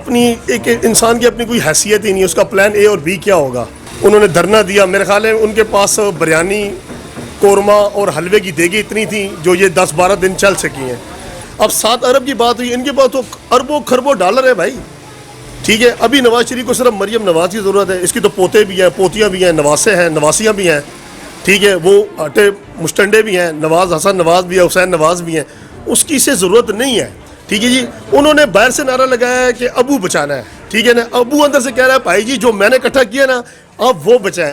اپنی ایک انسان کی اپنی کوئی حیثیت ہی نہیں ہے، اس کا پلان اے اور بی کیا ہوگا. انہوں نے دھرنا دیا، میرے خیال ہے ان کے پاس بریانی قورمہ اور حلوے کی دیگیں اتنی تھیں جو یہ 10-12 دن چل سکی ہیں. اب 7 ارب کی بات ہوئی، ان کے پاس تو اربوں خربوں ڈالر ہے بھائی. ٹھیک ہے، ابھی نواز شریف کو صرف مریم نواز کی ضرورت ہے. اس کی تو پوتے بھی ہیں، پوتیاں بھی ہیں، نواسے ہیں، نواسیاں بھی ہیں. ٹھیک ہے، وہ اٹے مشٹنڈے بھی ہیں، نواز حسن نواز بھی ہے، حسین نواز بھی ہیں. اس کی سے ضرورت نہیں ہے. ٹھیک ہے جی، انہوں نے باہر سے نعرہ لگایا ہے کہ ابو بچانا ہے. ٹھیک ہے نا، ابو اندر سے کہہ رہا ہے بھائی جی جو میں نے اکٹھا کیا نا آپ وہ بچائیں،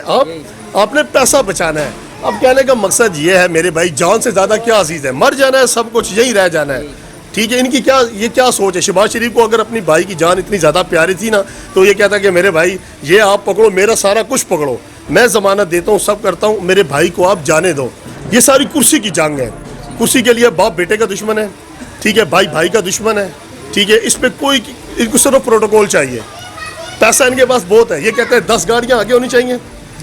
آپ نے پیسہ بچانا ہے. اب کہنے کا مقصد یہ ہے میرے بھائی، جان سے زیادہ کیا عزیز ہے، مر جانا ہے، سب کچھ یہی رہ جانا ہے. ٹھیک ہے، ان کی کیا سوچ ہے. شہباز شریف کو اگر اپنی بھائی کی جان اتنی زیادہ پیاری تھی نا تو یہ کہتا کہ میرے بھائی یہ آپ پکڑو، میرا سارا کچھ پکڑو، میں ضمانت دیتا ہوں، سب کرتا ہوں، میرے بھائی کو آپ جانے دو. یہ ساری کرسی کی جنگ ہے. کرسی کے لیے باپ بیٹے کا دشمن ہے. ٹھیک ہے، بھائی کا دشمن ہے. ٹھیک ہے، اس پہ ان کو صرف پروٹوکول چاہیے. پیسہ ان کے پاس بہت ہے. یہ کہتے ہیں 10 گاڑیاں آگے ہونی چاہیے،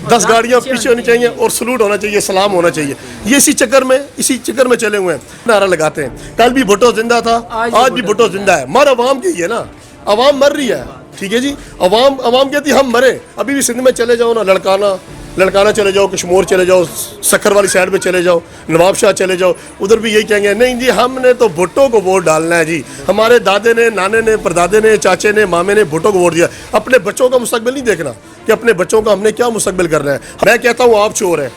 10 گاڑیاں پیچھے ہونی چاہیے اور سلوٹ ہونا چاہیے، سلام ہونا چاہیے. یہ اسی چکر میں چلے ہوئے ہیں، نعرہ لگاتے ہیں. کل بھی بھٹو زندہ تھا، آج بھی بھٹو زندہ ہے. مر عوام کی ہے نا، عوام مر رہی ہے. ٹھیک ہے جی، عوام کہتی ہے ہم مرے. ابھی بھی سندھ میں چلے جاؤ نا، لڑکانا چلے جاؤ، کشمور چلے جاؤ، سکھر والی سائڈ پہ چلے جاؤ، نواب شاہ چلے جاؤ، ادھر بھی یہی کہیں گے نہیں جی ہم نے تو بھٹو کو ووٹ ڈالنا ہے. جی ہمارے دادے نے، نانے نے، پردادے نے، چاچے نے، مامے نے بھٹو کو ووٹ دیا. اپنے بچوں کا مستقبل نہیں دیکھنا کہ اپنے بچوں کا ہم نے کیا مستقبل کرنا ہے. میں کہتا ہوں آپ چور ہیں.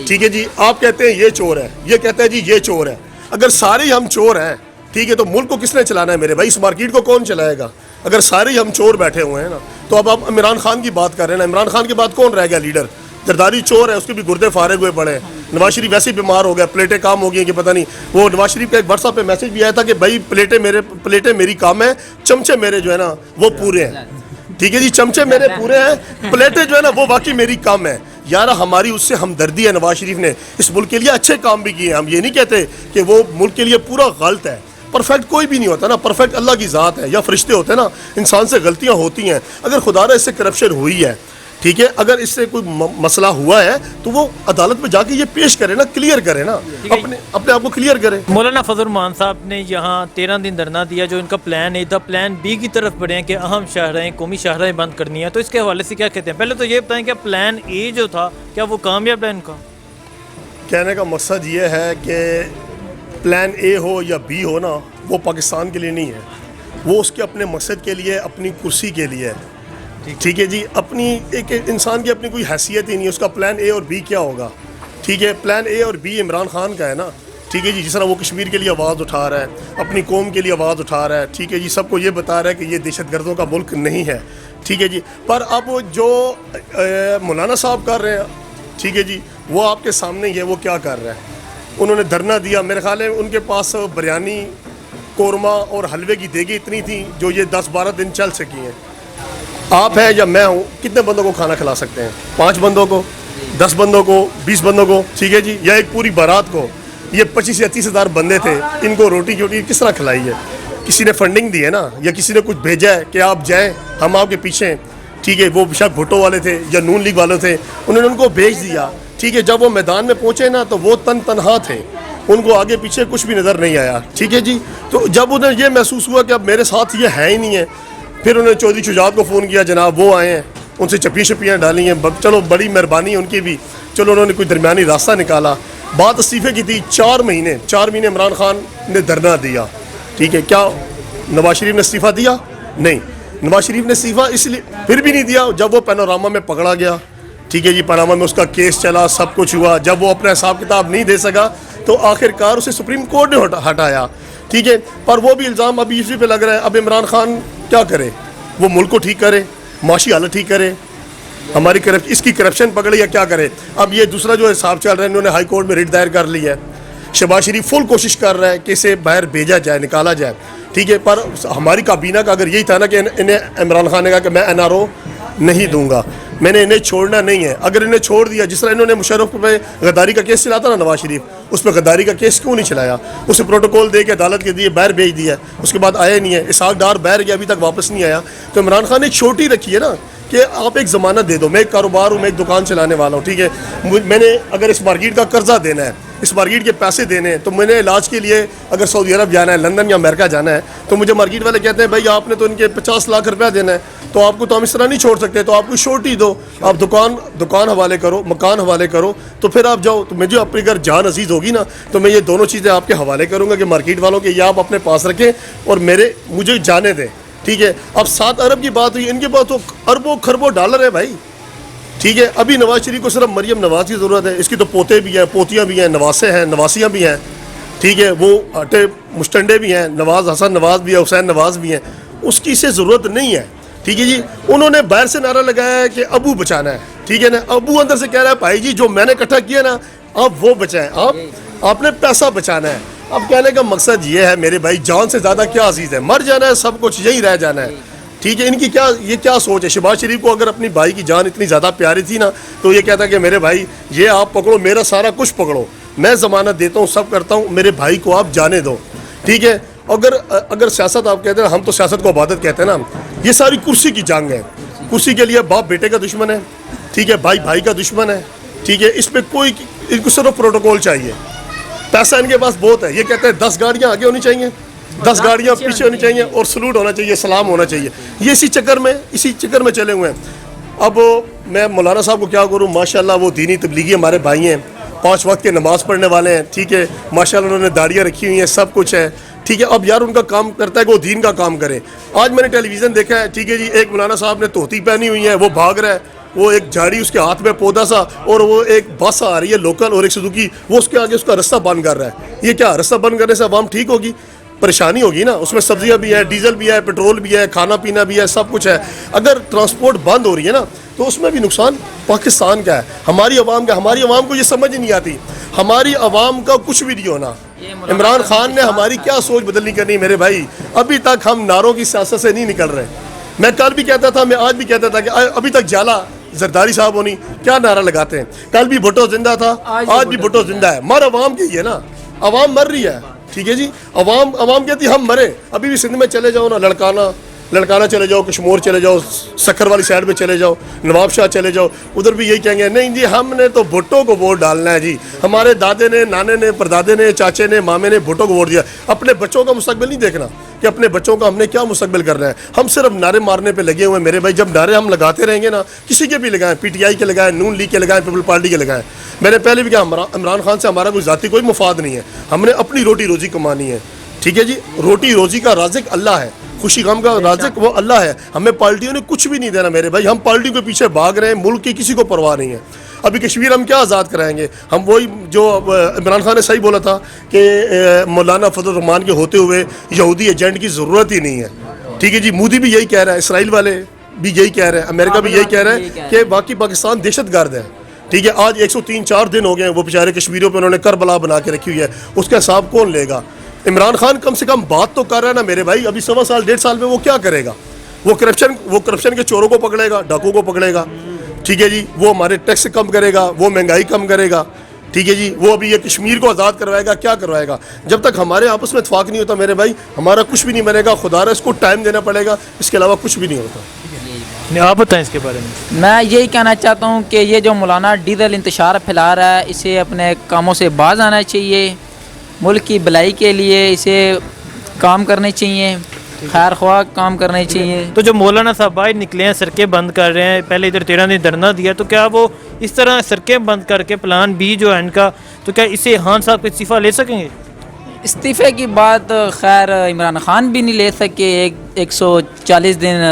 ٹھیک ہے جی، آپ کہتے ہیں یہ چور ہے، یہ کہتے ہیں جی یہ چور ہے. اگر سارے ہی ہم چور ہیں ٹھیک ہے تو ملک کو کس نے چلانا ہے میرے بھائی؟ اس مارکیٹ کو کون چلائے گا اگر سارے ہی ہم چور بیٹھے ہوئے ہیں نا؟ تو اب آپ عمران خان کی بات کر رہے ہیں نا، عمران خان کے بعد کون رہ گیا لیڈر؟ زرداری چور ہے، اس کے بھی گردے فارغ ہوئے پڑے ہیں. نواز شریف ویسے ہی بیمار ہو گیا، پلیٹیں کام ہو گئی ہیں کہ پتہ نہیں. وہ نواز شریف کا ایک واٹس ایپ پہ میسج بھی آیا تھا کہ بھائی پلیٹیں میری کام ہے، چمچے میرے جو ہے نا وہ پورے ہیں. ٹھیک ہے جی، چمچے میرے پورے ہیں، پلیٹیں جو ہے نا وہ باقی میری کام ہے. یار ہماری اس سے ہمدردی ہے. نواز شریف نے اس ملک کے لیے اچھے کام بھی کیے ہیں. ہم یہ نہیں کہتے کہ وہ ملک کے لیے پورا غلط ہے. پرفیکٹ کوئی بھی نہیں ہوتا نا، پرفیکٹ اللہ کی ذات ہے یا فرشتے ہوتے ہیں نا. انسان سے غلطیاں ہوتی ہیں. اگر خدا را اس سے کرپشن ہوئی ہے، ٹھیک ہے، اگر اس سے کوئی مسئلہ ہوا ہے تو وہ عدالت میں جا کے یہ پیش کرے نا، کلیئر کرے نا، اپنے آپ کو کلیئر کرے. مولانا فضل الرحمان صاحب نے یہاں 13 دن دھرنا دیا. جو ان کا پلان ہے تھا پلان بی کی طرف بڑھے ہیں کہ اہم شاہراہیں، قومی شاہراہیں بند کرنی ہے. تو اس کے حوالے سے کیا کہتے ہیں؟ پہلے تو یہ بتائیں کہ پلان اے جو تھا کیا وہ کامیاب ہے ان کا؟ کہنے کا مقصد یہ ہے کہ پلان اے ہو یا بی ہو نا، وہ پاکستان کے لیے نہیں ہے. وہ اس کے اپنے مقصد کے لیے، اپنی کرسی کے لیے. ٹھیک ہے جی، اپنی ایک انسان کی اپنی کوئی حیثیت ہی نہیں ہے. اس کا پلان اے اور بی کیا ہوگا؟ ٹھیک ہے، پلان اے اور بی عمران خان کا ہے نا. ٹھیک ہے جی، جس طرح وہ کشمیر کے لیے آواز اٹھا رہا ہے، اپنی قوم کے لیے آواز اٹھا رہا ہے. ٹھیک ہے جی، سب کو یہ بتا رہا ہے کہ یہ دہشت گردوں کا ملک نہیں ہے. ٹھیک ہے جی، پر اب جو مولانا صاحب کر رہے ہیں، ٹھیک ہے جی، وہ آپ کے سامنے ہی ہے. وہ کیا کر رہا ہے؟ انہوں نے دھرنا دیا. میرے خیال ہے ان کے پاس بریانی قورمہ اور حلوے کی دیگیں اتنی تھیں جو یہ 10-12 دن چل سکی ہیں. آپ ہیں یا میں ہوں، کتنے بندوں کو کھانا کھلا سکتے ہیں؟ 5 بندوں کو، 10 بندوں کو، 20 بندوں کو. ٹھیک ہے جی، یا ایک پوری بارات کو. یہ 25 یا 30 ہزار بندے تھے، ان کو روٹی کس طرح کھلائی ہے؟ کسی نے فنڈنگ دی ہے نا، یا کسی نے کچھ بھیجا ہے کہ آپ جائیں، ہم آپ کے پیچھے ہیں. ٹھیک ہے، وہ شاید بھٹو والے تھے یا نون لیگ والے تھے، انہوں نے ان کو بھیج دیا. ٹھیک ہے، جب وہ میدان میں پہنچے نا تو وہ تنہا تھے، ان کو آگے پیچھے کچھ بھی نظر نہیں آیا. ٹھیک ہے جی، تو جب انہیں یہ محسوس ہوا کہ اب میرے ساتھ یہ ہے ہی نہیں ہے، پھر انہوں نے چودھری شجاعت کو فون کیا، جناب وہ آئے ہیں، ان سے چپیاں ڈالی ہیں. چلو بڑی مہربانی ان کی بھی، چلو انہوں نے کوئی درمیانی راستہ نکالا. بات استعفے کی تھی. 4 مہینے عمران خان نے دھرنا دیا. ٹھیک ہے، کیا نواز شریف نے استعفیٰ دیا؟ نہیں، نواز شریف نے استعفیٰ اس لیے پھر بھی نہیں دیا جب وہ پینوراما میں پکڑا گیا. ٹھیک ہے جی، پاناما میں اس کا کیس چلا، سب کچھ ہوا. جب وہ اپنا حساب کتاب نہیں دے سکا تو آخر کار اسے سپریم کورٹ نے ہٹایا. ٹھیک ہے، پر وہ بھی الزام ابھی اسی پہ لگ رہا ہے. اب عمران خان کیا کرے؟ وہ ملک کو ٹھیک کرے، معاشی حالت ٹھیک کرے، ہماری اس کی کرپشن پکڑے یا کیا کرے؟ اب یہ دوسرا جو حساب چل رہا ہے، انہوں نے ہائی کورٹ میں ریٹ دائر کر لی ہے. شہباز شریف فل کوشش کر رہا ہے کہ اسے باہر بھیجا جائے، نکالا جائے. ٹھیک ہے، پر ہماری کابینہ کا اگر یہی تھا نا کہ انہیں عمران خان نے کہا کہ میں NRO نہیں دوں گا، میں نے انہیں چھوڑنا نہیں ہے. اگر انہیں چھوڑ دیا، جس طرح انہوں نے مشرف پہ غداری کا کیس چلاتا نا نواز شریف، اس پہ غداری کا کیس کیوں نہیں چلایا؟ اسے پروٹوکول دے کے عدالت کے دیے باہر بھیج دیا، اس کے بعد آیا نہیں ہے. اسحاق ڈار باہر گیا، ابھی تک واپس نہیں آیا. تو عمران خان نے چھوٹی رکھی ہے نا کہ آپ ایک ضمانت دے دو. میں ایک کاروبار ہوں، میں ایک دکان چلانے والا ہوں. ٹھیک ہے، میں نے اگر اس مارکیٹ کا قرضہ دینا ہے اس مارکیٹ کے پیسے دینے ہیں. تو میں نے علاج کے لیے اگر سعودی عرب جانا ہے, لندن یا امریکہ جانا ہے, تو مجھے مارکیٹ والے کہتے ہیں بھائی آپ نے تو ان کے 50 لاکھ روپیہ دینا ہے, تو آپ کو تو ہم اس طرح نہیں چھوڑ سکتے, تو آپ کو شورٹی دو, آپ دکان حوالے کرو, مکان حوالے کرو, تو پھر آپ جاؤ. تو مجھے اپنی اگر جان عزیز ہوگی نا, تو میں یہ دونوں چیزیں آپ کے حوالے کروں گا کہ مارکیٹ والوں کے یہ آپ اپنے پاس رکھیں اور مجھے جانے دیں. ٹھیک ہے. اب 7 ارب کی بات ہوئی, ان کے پاس تو اربوں خربوں ڈالر ہے بھائی. ٹھیک ہے. ابھی نواز شریف کو صرف مریم نواز کی ضرورت ہے, اس کی تو پوتے بھی ہیں, پوتیاں بھی ہیں, نواسے ہیں, نواسیاں بھی ہیں. ٹھیک ہے. وہ اٹے مشٹنڈے بھی ہیں, نواز حسن نواز بھی ہے, حسین نواز بھی ہیں, اس کی اسے ضرورت نہیں ہے. ٹھیک ہے جی. انہوں نے باہر سے نعرہ لگایا ہے کہ ابو بچانا ہے. ٹھیک ہے نا. ابو اندر سے کہہ رہا ہے بھائی جی جو میں نے اکٹھا کیا نا آپ وہ بچائیں, آپ نے پیسہ بچانا ہے. اب کہنے کا مقصد یہ ہے میرے بھائی, جان سے زیادہ کیا عزیز ہے, مر جانا ہے, سب کچھ یہی رہ جانا ہے. ٹھیک ہے. ان کی کیا سوچ ہے. شہباز شریف کو اگر اپنی بھائی کی جان اتنی زیادہ پیاری تھی نا, تو یہ کہتا کہ میرے بھائی یہ آپ پکڑو, میرا سارا کچھ پکڑو, میں ضمانت دیتا ہوں, سب کرتا ہوں, میرے بھائی کو آپ جانے دو. ٹھیک ہے. اگر سیاست آپ کہتے ہیں, ہم تو سیاست کو عبادت کہتے ہیں نا, یہ ساری کرسی کی جنگ ہے. کرسی کے لیے باپ بیٹے کا دشمن ہے. ٹھیک ہے. بھائی کا دشمن ہے. ٹھیک ہے. اس پہ ان کو صرف پروٹوکول چاہیے. پیسہ ان کے پاس بہت ہے. یہ کہتے ہیں 10 گاڑیاں آگے ہونی چاہیے, 10 گاڑیاں پیچھے ہونی چاہیے, اور سلوٹ ہونا چاہیے, سلام ہونا چاہیے. یہ اسی چکر میں چلے ہوئے ہیں. اب میں مولانا صاحب کو کیا کروں, ماشاءاللہ وہ دینی تبلیغی ہمارے بھائی ہیں, 5 وقت کے نماز پڑھنے والے ہیں. ٹھیک ہے. ماشاءاللہ انہوں نے داڑیاں رکھی ہوئی ہیں, سب کچھ ہے. ٹھیک ہے. اب یار ان کا کام کرتا ہے کہ وہ دین کا کام کرے. آج میں نے ٹیلی ویژن دیکھا ہے. ٹھیک ہے جی. ایک مولانا صاحب نے دھوتی پہنی ہوئی ہے, وہ بھاگ رہا ہے, وہ ایک جھاڑی اس کے ہاتھ میں پودا سا, اور وہ ایک بس آ رہی ہے لوکل اور ایک سوزوکی, وہ اس کے آگے اس کا رستہ بند کر رہا ہے. یہ کیا رستہ بند کرنے سے عوام ٹھیک ہوگی؟ پریشانی ہوگی نا. اس میں سبزیاں بھی ہے, ڈیزل بھی ہے, پیٹرول بھی ہے, کھانا پینا بھی ہے, سب کچھ ہے. اگر ٹرانسپورٹ بند ہو رہی ہے نا, تو اس میں بھی نقصان پاکستان کا ہے, ہماری عوام کا. ہماری عوام کو یہ سمجھ نہیں آتی. ہماری عوام کا کچھ بھی نہیں ہونا. عمران خان نے ہماری کیا سوچ بدلنی کرنی میرے بھائی. ابھی تک ہم نعروں کی سیاست سے نہیں نکل رہے. میں کل بھی کہتا تھا, میں آج بھی کہتا تھا کہ ابھی تک جالا زرداری صاحب ہونی کیا نعرہ لگاتے ہیں. کل بھی بھٹو زندہ تھا, آج بھی بھٹو زندہ ہے. مر عوام کی ہے نا, عوام مر رہی ہے. ٹھیک ہے جی. عوام کہتی ہم مرے. ابھی بھی سندھ میں چلے جاؤ نا, لڑکانہ چلے جاؤ, کشمور چلے جاؤ, سکھر والی سائڈ پہ چلے جاؤ, نواب شاہ چلے جاؤ, ادھر بھی یہی کہیں گے نہیں جی ہم نے تو بھٹو کو ووٹ ڈالنا ہے جی. ہمارے دادے نے, نانے نے, پردادے نے, چاچے نے, مامے نے بھٹو کو ووٹ دیا. اپنے بچوں کا مستقبل نہیں دیکھنا کہ اپنے بچوں کا ہم نے کیا مستقبل کرنا ہے. ہم صرف نعرے مارنے پہ لگے ہوئے ہیں میرے بھائی. جب نعرے ہم لگاتے رہیں گے نا, کسی کے بھی لگائیں, پی ٹی آئی کے لگائیں, نون لیگ کے لگائیں, پیپل پارٹی کے لگائیں. میں نے پہلے بھی کہا عمران خان سے ہمارا کوئی ذاتی کوئی مفاد نہیں ہے. ہم نے اپنی روٹی روزی کمانی ہے. ٹھیک ہے جی. روٹی روزی کا رازق اللہ ہے, خوشی غم کا رازق وہ اللہ ہے. ہمیں پارٹیوں نے کچھ بھی نہیں دینا میرے بھائی. ہم پارٹیوں کے پیچھے بھاگ رہے ہیں, ملک کی کسی کو پرواہ نہیں ہے. ابھی کشمیر ہم کیا آزاد کرائیں گے. ہم وہی جو عمران خان نے صحیح بولا تھا کہ مولانا فضل الرحمان کے ہوتے ہوئے یہودی ایجنٹ کی ضرورت ہی نہیں ہے. ٹھیک ہے جی. مودی بھی یہی کہہ رہا ہے, اسرائیل والے بھی یہی کہہ رہے ہیں, امریکہ بھی یہی کہہ رہا ہے کہ باقی پاکستان دہشت گرد ہے. ٹھیک ہے. آج 103-4 دن ہو گئے ہیں, وہ بیچارے کشمیریوں پہ انہوں نے کربلا بنا کے رکھی ہوئی ہے. اس کا حساب کون لے گا؟ عمران خان کم سے کم بات تو کر رہا ہے نا میرے بھائی. ابھی 1.25 سال 1.5 سال میں وہ کیا کرے گا؟ وہ کرپشن کے چوروں کو پکڑے گا, ڈاکو کو پکڑے گا. ٹھیک ہے جی. وہ ہمارے ٹیکس کم کرے گا, وہ مہنگائی کم کرے گا. ٹھیک ہے جی. وہ ابھی یہ کشمیر کو آزاد کروائے گا, کیا کروائے گا؟ جب تک ہمارے آپس میں اتفاق نہیں ہوتا میرے بھائی, ہمارا کچھ بھی نہیں بنے گا. خدا را اس کو ٹائم دینا پڑے گا, اس کے علاوہ کچھ بھی نہیں ہوتا. آپ بتائیں اس کے بارے میں. میں یہی کہنا چاہتا ہوں کہ یہ جو مولانا ڈیزل انتشار پھیلا رہا ہے, اسے اپنے کاموں سے باز آنا چاہیے. ملک کی بھلائی کے لیے اسے کام کرنے چاہیے, خیر خواہ کام کرنے چاہیے. تو جو مولانا صاحب باہر نکلے ہیں, سڑکیں بند کر رہے ہیں, پہلے ادھر 13 دن دھرنا دیا, تو کیا وہ اس طرح سڑکیں بند کر کے پلان بی جو ہے ان کا, تو کیا اسے خان صاحب کو استعفیٰ لے سکیں گے؟ استعفے کی بات خیر عمران خان بھی نہیں لے سکے. 140 دن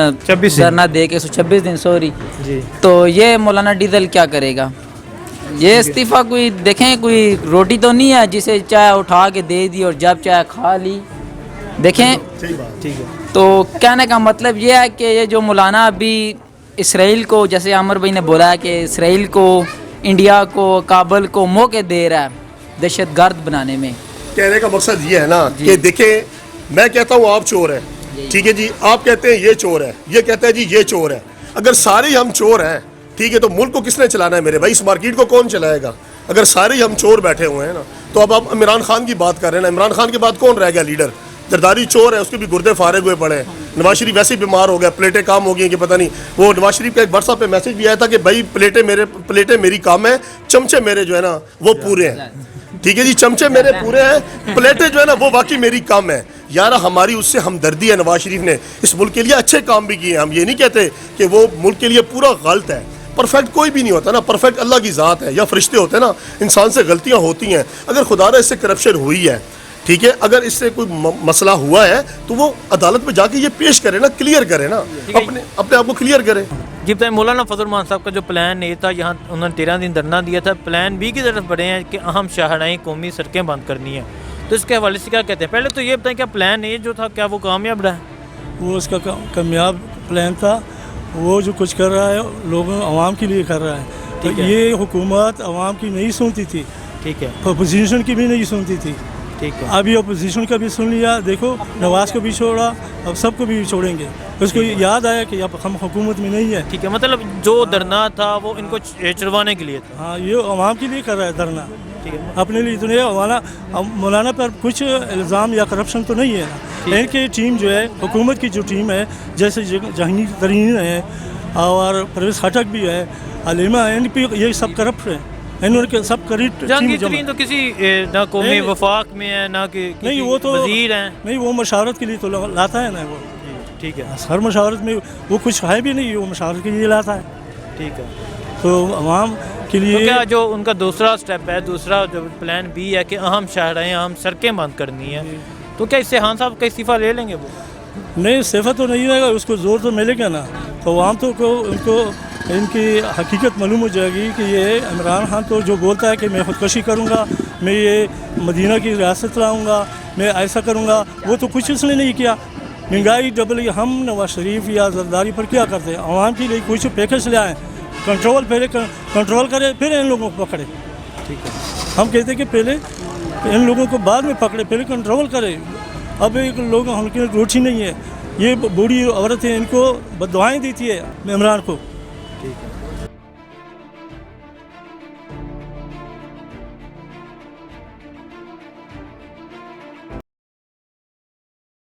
دھرنا دے کے 126 دن سوری جی. تو یہ مولانا ڈیزل کیا کرے گا؟ یہ استعفیٰ کوئی دیکھیں, کوئی روٹی تو نہیں ہے جسے چاہے اٹھا کے دے دی اور جب چاہے کھا لی. دیکھیں ٹھیک ہے. تو کہنے کا مطلب یہ ہے کہ یہ جو مولانا ابھی اسرائیل کو, جیسے عامر بھائی نے بولا ہے کہ اسرائیل کو, انڈیا کو, کابل کو موقع دے رہا ہے دہشت گرد بنانے میں. کہنے کا مقصد یہ ہے نا کہ دیکھیں, میں کہتا ہوں آپ چور ہیں, ٹھیک ہے جی, آپ کہتے ہیں یہ چور ہے, یہ کہتا ہے جی یہ چور ہے. اگر سارے ہم چور ہیں, ٹھیک ہے, تو ملک کو کس نے چلانا ہے میرے بھائی؟ اس مارکیٹ کو کون چلائے گا؟ اگر سارے ہم چور بیٹھے ہوئے ہیں نا, تو اب آپ عمران خان کی بات کر رہے ہیں نا. عمران خان کے بعد کون رہ گیا لیڈر؟ زرداری چور ہے, اس کے بھی گردے فارغ ہوئے پڑے ہیں. نواز شریف ویسے ہی بیمار ہو گیا, پلیٹیں کام ہو گئی ہیں کہ پتہ نہیں. وہ نواز شریف کا ایک واٹس ایپ پہ میسج بھی آیا تھا کہ بھائی پلیٹیں میری کام ہے, چمچے میرے جو ہے نا وہ پورے ہیں. ٹھیک ہے جی, چمچے میرے پورے ہیں, پلیٹیں جو ہے نا وہ واقعی میری کم ہے یار. ہماری اس سے ہمدردی ہے, نواز شریف نے اس ملک کے لیے اچھے کام بھی کیے ہیں. ہم یہ نہیں کہتے کہ وہ ملک کے لیے پورا غلط ہے. پرفیکٹ کوئی بھی نہیں ہوتا نا, پرفیکٹ اللہ کی ذات ہے یا فرشتے ہوتے ہیں نا. انسان سے غلطیاں ہوتی ہیں. اگر خدا را اس سے کرپشن ہوئی ہے, ٹھیک ہے, اگر اس سے کوئی مسئلہ ہوا ہے تو وہ عدالت میں جا کے یہ پیش کرے نا, کلیئر کرے نا, اپنے آپ کو کلیئر کرے. جی بتائیں, مولانا فضل الرحمان صاحب کا جو پلان اے تھا, یہاں انہوں نے 13 دن دھرنا دیا تھا, پلان بی کی طرف بڑھے ہیں کہ اہم شاہراہیں قومی سڑکیں بند کرنی ہیں, تو اس کے حوالے سے کیا کہتے ہیں؟ پہلے تو یہ بتائیں کہ پلان اے جو تھا کیا وہ کامیاب رہا؟ وہ اس کا کامیاب پلان تھا. وہ جو کچھ کر رہا ہے لوگوں عوام کے لیے کر رہا ہے. تو یہ حکومت عوام کی نہیں سنتی تھی, ٹھیک ہے, اپوزیشن کی بھی نہیں سنتی تھی. ٹھیک ہے, اب یہ اپوزیشن کا بھی سن لیا. دیکھو نواز کو بھی چھوڑا, اب سب کو بھی چھوڑیں گے. اس کو یاد آیا کہ اب ہم حکومت میں نہیں ہے. ٹھیک ہے, مطلب جو دھرنا تھا وہ ان کو چڑوانے کے لیے تھا. ہاں, یہ عوام کے لیے کر رہا ہے دھرنا, ٹھیک ہے, اپنے لیے تو نہیں. مولانا پر کچھ الزام یا کرپشن تو نہیں ہے نا. ان کی ٹیم جو ہے, حکومت کی جو ٹیم ہے, جیسے جہانگیر ترین ہے اور پرویز خٹک بھی ہے, علیمہ, ان پہ یہ سب کرپٹ ہیں. انہوں نے سب کریٹ. جہانگیر ترین تو کسی نہ قومی وفاق میں ہے نہ کہ نہیں, وہ تو وزیر ہیں. نہیں, وہ مشاورت کے لیے تو لاتا ہے نا. وہ ٹھیک ہے, ہر مشاورت میں وہ کچھ ہے بھی نہیں, وہ مشاورت کے لیے لاتا ہے. ٹھیک ہے, تو عوام کے تو لیے کیا جو ان کا دوسرا سٹیپ ہے, دوسرا جو پلان بی ہے کہ اہم شاہراہیں, اہم سڑکیں بند کرنی ہے, تو کیا اس سے خان صاحب کا استعفیٰ لے لیں گے وہ؟ نہیں, استعفیٰ تو نہیں رہے گا, اس کو زور تو ملے گا نا. تو عوام تو ان کو ان کی حقیقت معلوم ہو جائے گی کہ یہ عمران خان تو جو بولتا ہے کہ میں خودکشی کروں گا, میں یہ مدینہ کی ریاست لاؤں گا, میں ایسا کروں گا, وہ تو کچھ اس نے نہیں کیا. مہنگائی ڈبل. ہم نواز شریف یا زرداری پر کیا کرتے ہیں؟ عوام کے لیے کچھ پیکج لے آئیں, کنٹرول پہلے کنٹرول کرے پھر ان لوگوں کو پکڑے. ٹھیک ہے, ہم کہتے ہیں کہ پہلے ان لوگوں کو بعد میں پکڑے, پہلے کنٹرول کرے. اب ایک لوگ ہم کی روٹی نہیں ہے, یہ بوڑھی عورتیں ان کو بددعائیں دیتی ہے عمران کو. ٹھیک ہے.